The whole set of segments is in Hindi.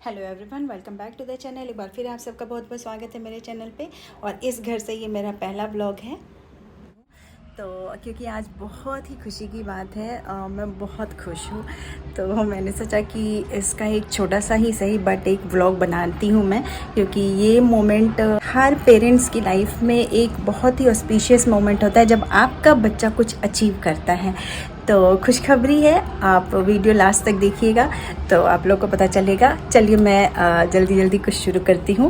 Hello everyone, welcome back to the channel. एक बार फिर आप सबका बहुत बहुत स्वागत है मेरे चैनल पे। और इस घर से ये मेरा पहला ब्लॉग है। तो क्योंकि आज बहुत ही खुशी की बात है, मैं बहुत खुश हूँ। तो मैंने सोचा कि इसका एक छोटा सा ही सही बट एक व्लॉग बनाती हूँ मैं, क्योंकि ये मोमेंट हर पेरेंट्स की लाइफ में एक बहुत ही ऑस्पिशियस मोमेंट होता है जब आपका बच्चा कुछ अचीव करता है। तो खुशखबरी है, आप वीडियो लास्ट तक देखिएगा तो आप लोग को पता चलेगा। चलिए मैं जल्दी जल्दी कुछ शुरू करती हूँ।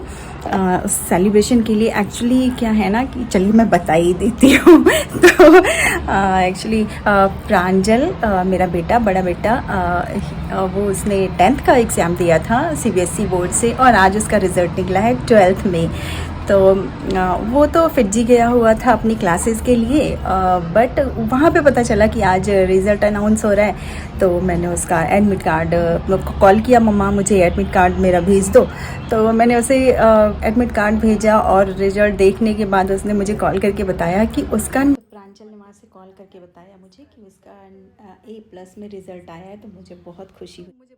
उस सेलिब्रेशन के लिए एक्चुअली क्या है ना कि चलिए मैं बता ही देती हूँ। तो एक्चुअली प्रांजल, मेरा बेटा, बड़ा बेटा, वो उसने 10th का एग्ज़ाम दिया था सीबीएसई बोर्ड से और आज उसका रिज़ल्ट निकला है 12th में। तो वो तो फिजी गया हुआ था अपनी क्लासेस के लिए, बट वहाँ पे पता चला कि आज रिज़ल्ट अनाउंस हो रहा है। तो मैंने उसका एडमिट कार्ड कॉल किया, मम्मा मुझे एडमिट कार्ड मेरा भेज दो। तो मैंने उसे एडमिट कार्ड भेजा और रिज़ल्ट देखने के बाद उसने मुझे कॉल करके बताया कि उसका, प्रांजल ने वहाँ से कॉल करके बताया मुझे कि उसका A+ में रिज़ल्ट आया है। तो मुझे बहुत खुशी हुई,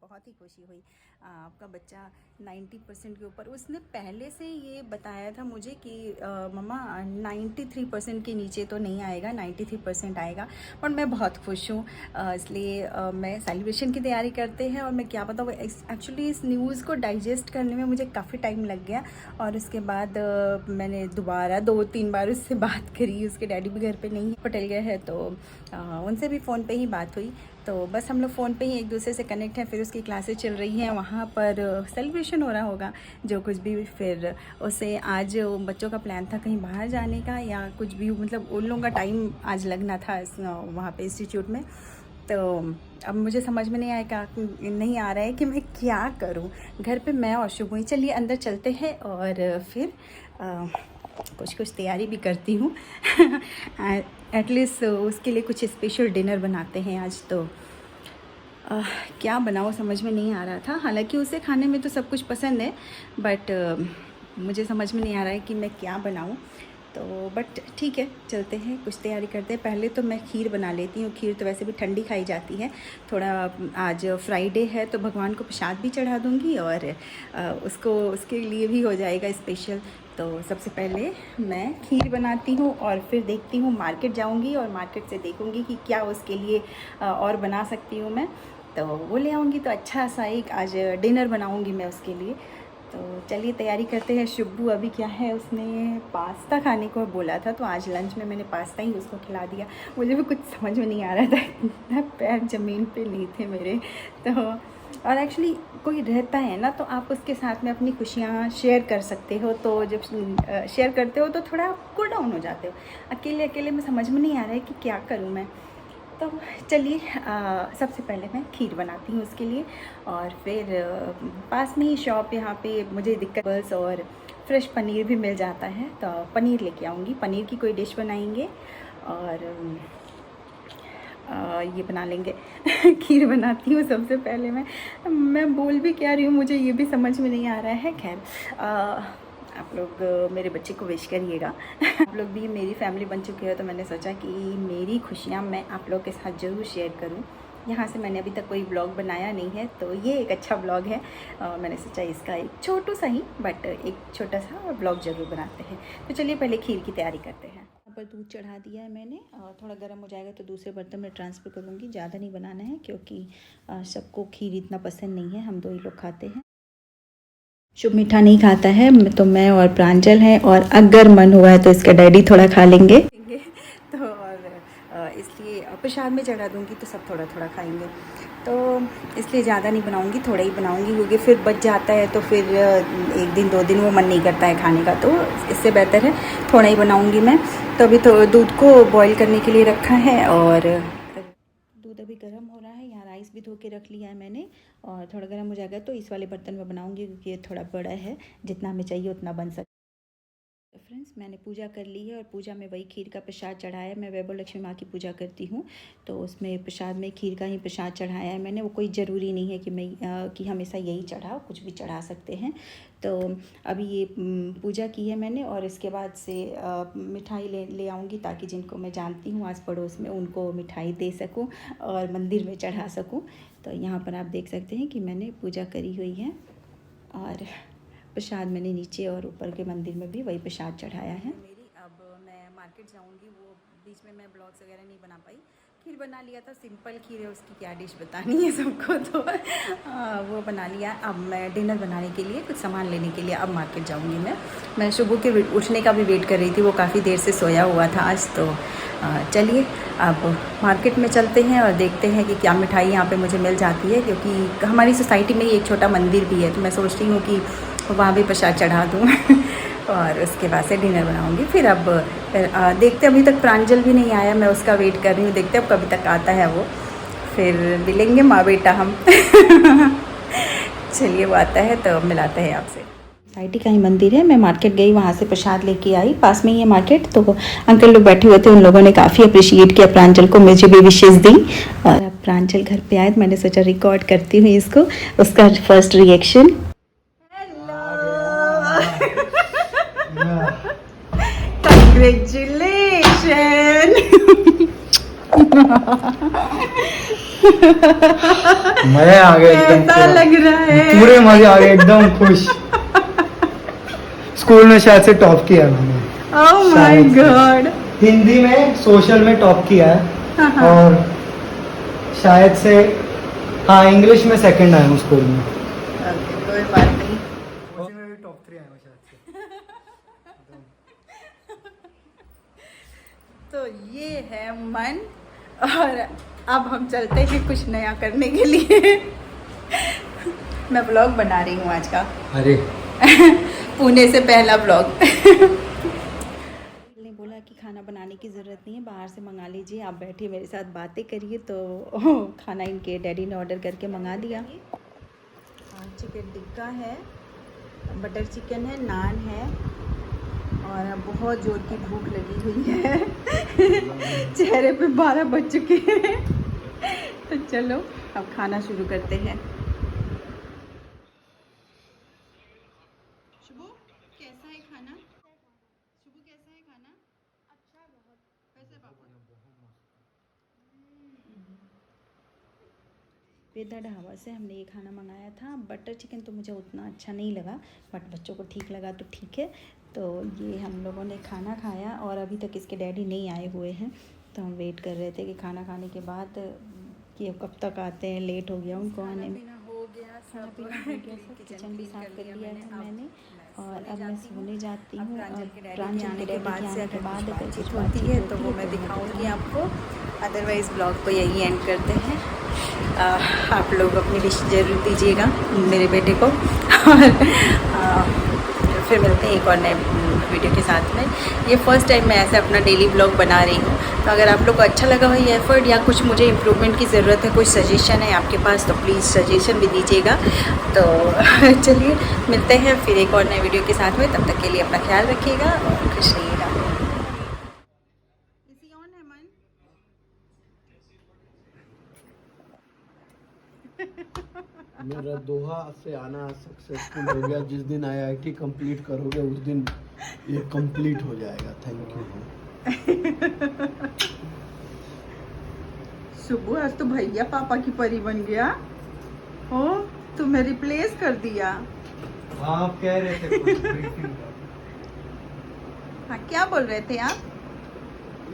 बहुत ही खुशी हुई। आपका बच्चा 90% के ऊपर, उसने पहले से ये बताया था मुझे कि मम्मा 93% के नीचे तो नहीं आएगा, 93% आएगा। और मैं बहुत खुश हूँ, इसलिए मैं सेलिब्रेशन की तैयारी करते हैं। और मैं क्या बताऊँ, एक्चुअली इस न्यूज़ को डाइजेस्ट करने में मुझे काफ़ी टाइम लग गया। और उसके बाद मैंने दोबारा 2-3 बार उससे बात करी। उसके डैडी भी घर पे नहीं, पटेल गए हैं, तो उनसे भी फ़ोन पे ही बात हुई। तो बस हम लोग फ़ोन पे ही एक दूसरे से कनेक्ट हैं। फिर उसकी क्लासेस चल रही हैं, वहाँ पर सेलिब्रेशन हो रहा होगा जो कुछ भी। फिर उसे आज बच्चों का प्लान था कहीं बाहर जाने का या कुछ भी, मतलब उन लोगों का टाइम आज लगना था वहाँ पे इंस्टीट्यूट में। तो अब मुझे समझ में नहीं आएगा, नहीं आ रहा है कि मैं क्या करूँ। घर पे मैं और शुभ हुई। चलिए अंदर चलते हैं और फिर कुछ कुछ तैयारी भी करती हूँ। एटलीस्ट उसके लिए कुछ स्पेशल डिनर बनाते हैं आज। तो क्या बनाऊँ समझ में नहीं आ रहा था। हालांकि उसे खाने में तो सब कुछ पसंद है, बट मुझे समझ में नहीं आ रहा है कि मैं क्या बनाऊँ। तो बट ठीक है, चलते हैं, कुछ तैयारी करते हैं। पहले तो मैं खीर बना लेती हूँ। खीर तो वैसे भी ठंडी खाई जाती है। थोड़ा आज फ्राइडे है तो भगवान को प्रसाद भी चढ़ा दूँगी और उसको, उसके लिए भी हो जाएगा स्पेशल। तो सबसे पहले मैं खीर बनाती हूँ और फिर देखती हूँ, मार्केट जाऊँगी और मार्केट से देखूँगी कि क्या उसके लिए और बना सकती हूँ मैं। तो वो ले आऊँगी तो अच्छा सा एक आज डिनर बनाऊँगी मैं उसके लिए। तो चलिए तैयारी करते हैं। शुभू अभी क्या है, उसने पास्ता खाने को बोला था, तो आज लंच में मैंने पास्ता ही उसको खिला दिया। मुझे भी कुछ समझ में नहीं आ रहा था, इतना पैर ज़मीन पे नहीं थे मेरे। तो और एक्चुअली कोई रहता है ना तो आप उसके साथ में अपनी खुशियाँ शेयर कर सकते हो। तो जब शेयर करते हो तो थोड़ा कूल डाउन हो जाते हो। अकेले अकेले में समझ में नहीं आ रहा है कि क्या करूँ मैं। तो चलिए सबसे पहले मैं खीर बनाती हूँ उसके लिए। और फिर पास में ही शॉप, यहाँ पे मुझे दिक्कत बस, और फ्रेश पनीर भी मिल जाता है तो पनीर लेके आऊँगी। पनीर की कोई डिश बनाएंगे और ये बना लेंगे। खीर बनाती हूँ सबसे पहले मैं बोल भी क्या रही हूँ मुझे ये भी समझ में नहीं आ रहा है। खैर आप लोग मेरे बच्चे को विश करिएगा। आप लोग भी मेरी फैमिली बन चुके हो तो मैंने सोचा कि मेरी खुशियाँ मैं आप लोग के साथ ज़रूर शेयर करूँ। यहाँ से मैंने अभी तक कोई ब्लॉग बनाया नहीं है तो ये एक अच्छा ब्लॉग है। मैंने सोचा इसका एक छोटू सा ही बट एक छोटा सा ब्लॉग ज़रूर बनाते हैं। तो चलिए पहले खीर की तैयारी करते हैं। यहाँ पर दूध चढ़ा दिया है मैंने, थोड़ा गर्म हो जाएगा तो दूसरे बर्तन में ट्रांसफ़र करूँगी। ज़्यादा नहीं बनाना है क्योंकि सबको खीर इतना पसंद नहीं है, हम 2 ही लोग खाते हैं। शुभ मीठा नहीं खाता है तो मैं और प्रांजल हैं, और अगर मन हुआ है तो इसका डैडी थोड़ा खा लेंगे। तो और इसलिए प्रसाद में चढ़ा दूँगी तो सब थोड़ा थोड़ा खाएंगे। तो इसलिए ज़्यादा नहीं बनाऊँगी, थोड़ा ही बनाऊँगी क्योंकि फिर बच जाता है तो फिर 1 दिन 2 दिन वो मन नहीं करता है खाने का। तो इससे बेहतर है थोड़ा ही बनाऊँगी मैं। तो अभी तो दूध को बॉईल करने के लिए रखा है और दूध अभी गर्म हो रहा है। यहाँ राइस भी धो के रख लिया है मैंने, और थोड़ा गर्म हो जाएगा तो इस वाले बर्तन में बनाऊँगी क्योंकि ये थोड़ा बड़ा है, जितना हमें चाहिए उतना बन सकता है। तो फ्रेंड्स मैंने पूजा कर ली है और पूजा में वही खीर का प्रसाद चढ़ाया है। मैं वैभव लक्ष्मी माँ की पूजा करती हूँ तो उसमें प्रसाद में खीर का ही प्रसाद चढ़ाया है मैंने। वो कोई ज़रूरी नहीं है कि मैं कि हमेशा यही चढ़ाओ, कुछ भी चढ़ा सकते हैं। तो अभी ये पूजा की है मैंने और इसके बाद से मिठाई ले आऊँगी ताकि जिनको मैं जानती हूँ आस पड़ोस में उनको मिठाई दे सकूँ और मंदिर में चढ़ा सकूँ। तो यहाँ पर आप देख सकते हैं कि मैंने पूजा करी हुई है और प्रसाद मैंने नीचे और ऊपर के मंदिर में भी वही प्रसाद चढ़ाया है। अब मैं मार्केट जाऊँगी, वो बीच में मैं ब्लॉग्स वगैरह नहीं बना पाई। खीर बना लिया था, सिंपल खीर है, उसकी क्या डिश बतानी है सबको, तो वो बना लिया। अब मैं डिनर बनाने के लिए कुछ सामान लेने के लिए अब मार्केट जाऊंगी। मैं सुबह के उठने का भी वेट कर रही थी, वो काफ़ी देर से सोया हुआ था आज। तो चलिए अब मार्केट में चलते हैं और देखते हैं कि क्या मिठाई यहाँ पे मुझे मिल जाती है, क्योंकि हमारी सोसाइटी में ही एक छोटा मंदिर भी है, तो मैं सोच रही हूँ कि वहाँ भी प्रसाद चढ़ा दूँ और उसके बाद से डिनर बनाऊंगी। फिर अब देखते, अभी तक प्रांजल भी नहीं आया, मैं उसका वेट कर रही हूँ, देखते अब कभी तक आता है वो, फिर मिलेंगे माँ बेटा हम चलिए वो आता है तो मिलाते हैं आपसे। सोसाइटी का ही मंदिर है, मैं मार्केट गई, वहाँ से प्रसाद लेके आई, पास में ही है मार्केट। तो अंकल लोग बैठे हुए थे, उन लोगों ने काफ़ी अप्रिशिएट किया प्रांजल को, मुझे भी विशेष दी। और अब प्रांजल घर पे आए तो मैंने सोचा रिकॉर्ड करती हूँ इसको, उसका फर्स्ट रिएक्शन। Congratulations! मजे आ गए एकदम, कैसा लग रहा है? पूरे मजे आ गए, एकदम खुश। स्कूल में शायद से टॉप किया मैंने। Oh my God! हिंदी में सोशल में टॉप किया है और शायद से हाँ इंग्लिश में सेकंड आया हूँ स्कूल में। कोई बात नहीं, में भी टॉप 3 आया हूँ शायद से। तो ये है मन, और अब हम चलते हैं कुछ नया करने के लिए मैं ब्लॉग बना रही हूँ आज का। अरे पुणे से पहला ब्लॉग ने बोला कि खाना बनाने की ज़रूरत नहीं है, बाहर से मंगा लीजिए, आप बैठिए मेरे साथ बातें करिए। तो खाना इनके डैडी ने ऑर्डर करके मंगा दिया। चिकन टिक्का है, बटर चिकन है, नान है, और अब बहुत जोर की भूख लगी हुई है चेहरे पे 12 बज चुके हैं तो चलो अब खाना शुरू करते हैं। शुभू कैसा है खाना? शुभू कैसा है खाना? अच्छा, बहुत। कैसे पापा? वेदा ढाबा से हमने ये खाना मंगाया था। बटर चिकन तो मुझे उतना अच्छा नहीं लगा, बट बच्चों को ठीक लगा तो ठीक है। तो ये हम लोगों ने खाना खाया और अभी तक इसके डैडी नहीं आए हुए हैं, तो हम वेट कर रहे थे कि खाना खाने के बाद कि अब कब तक आते हैं, लेट हो गया उनको आने में। हो गया, खाना पीना हो गया, सब किचन भी साफ कर लिया है मैंने, और अब मैं सोने जाती हूँ। और प्रांजल के डैडी आने के बाद अगर कुछ होती है तो वो मैं दिखाऊंगी आपको, अदरवाइज़ ब्लॉग को यही एंड करते हैं। आप लोग अपनी विश जरूर दीजिएगा मेरे बेटे को और फिर मिलते हैं एक और नए वीडियो के साथ में। ये फर्स्ट टाइम मैं ऐसे अपना डेली ब्लॉग बना रही हूँ, तो अगर आप लोग को अच्छा लगा हो ये एफर्ट या कुछ मुझे इम्प्रूवमेंट की ज़रूरत है, कुछ सजेशन है आपके पास, तो प्लीज़ सजेशन भी दीजिएगा। तो चलिए मिलते हैं फिर एक और नए वीडियो के साथ में, तब तक के लिए अपना ख्याल रखिएगा और खुश रहिएगा। मेरा दोहा से आना सक्सेसफुल हो गया। जिस दिन IIT कंप्लीट करोगे उस दिन ये कंप्लीट हो जाएगा। Thank you. सुबह आज तो भैया पापा की परी बन गया हो, तुम्हें रिप्लेस कर दिया। आप कह रहे थे कुछ briefing का। हाँ क्या बोल रहे थे आप?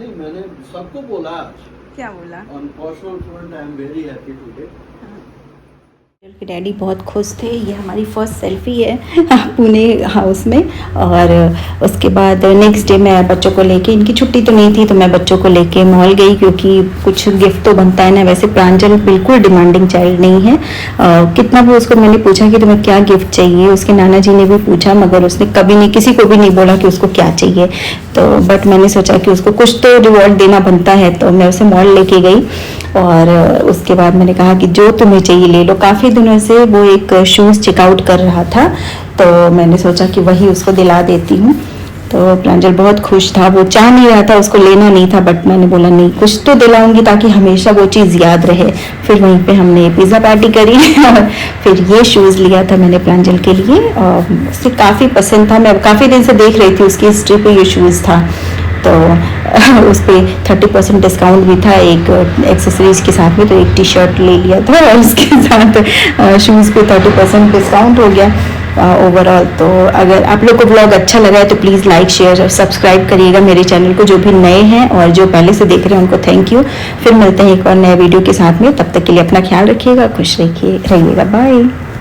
नहीं, मैंने सबको बोला आज। क्या बोला? On personal front, I am very happy today. के डैडी बहुत खुश थे। ये हमारी फर्स्ट सेल्फी है पुणे हाउस में, और उसके बाद नेक्स्ट डे मैं बच्चों को लेके, इनकी छुट्टी तो नहीं थी तो मैं बच्चों को लेके मॉल गई, क्योंकि कुछ गिफ्ट तो बनता है ना। वैसे प्रांजल बिल्कुल डिमांडिंग चाइल्ड नहीं है, कितना भी उसको मैंने पूछा कि तुम्हें क्या गिफ्ट चाहिए, उसके नाना जी ने भी पूछा, मगर उसने कभी नहीं, किसी को भी नहीं बोला कि उसको क्या चाहिए। तो बट मैंने सोचा कि उसको कुछ तो रिवॉर्ड देना बनता है, तो मैं उसे मॉल लेके गई और उसके बाद मैंने कहा कि जो तुम्हें चाहिए ले लो। काफ़ी दिनों से वो एक शूज़ चेकआउट कर रहा था, तो मैंने सोचा कि वही उसको दिला देती हूँ। तो प्रांजल बहुत खुश था, वो चाह नहीं रहा था, उसको लेना नहीं था, बट मैंने बोला नहीं कुछ तो दिलाऊंगी ताकि हमेशा वो चीज़ याद रहे। फिर वहीं पे हमने पिज़्ज़ा पार्टी करी और फिर ये शूज़ लिया था मैंने प्रांजल के लिए, और उसे काफ़ी पसंद था। मैं काफ़ी दिन से देख रही थी, उसकी हिस्ट्री पे ये शूज़ था, तो उस पर 30% डिस्काउंट भी था एक एक्सेसरीज के साथ में, तो एक टी शर्ट ले लिया था और उसके साथ शूज़ पे 30% डिस्काउंट हो गया ओवरऑल। तो अगर आप लोग को व्लॉग अच्छा लगा है तो प्लीज़ लाइक शेयर और सब्सक्राइब करिएगा मेरे चैनल को, जो भी नए हैं और जो पहले से देख रहे हैं उनको थैंक यू। फिर मिलते हैं एक और नए वीडियो के साथ में, तब तक के लिए अपना ख्याल रखिएगा, खुश रहिएगा, बाय।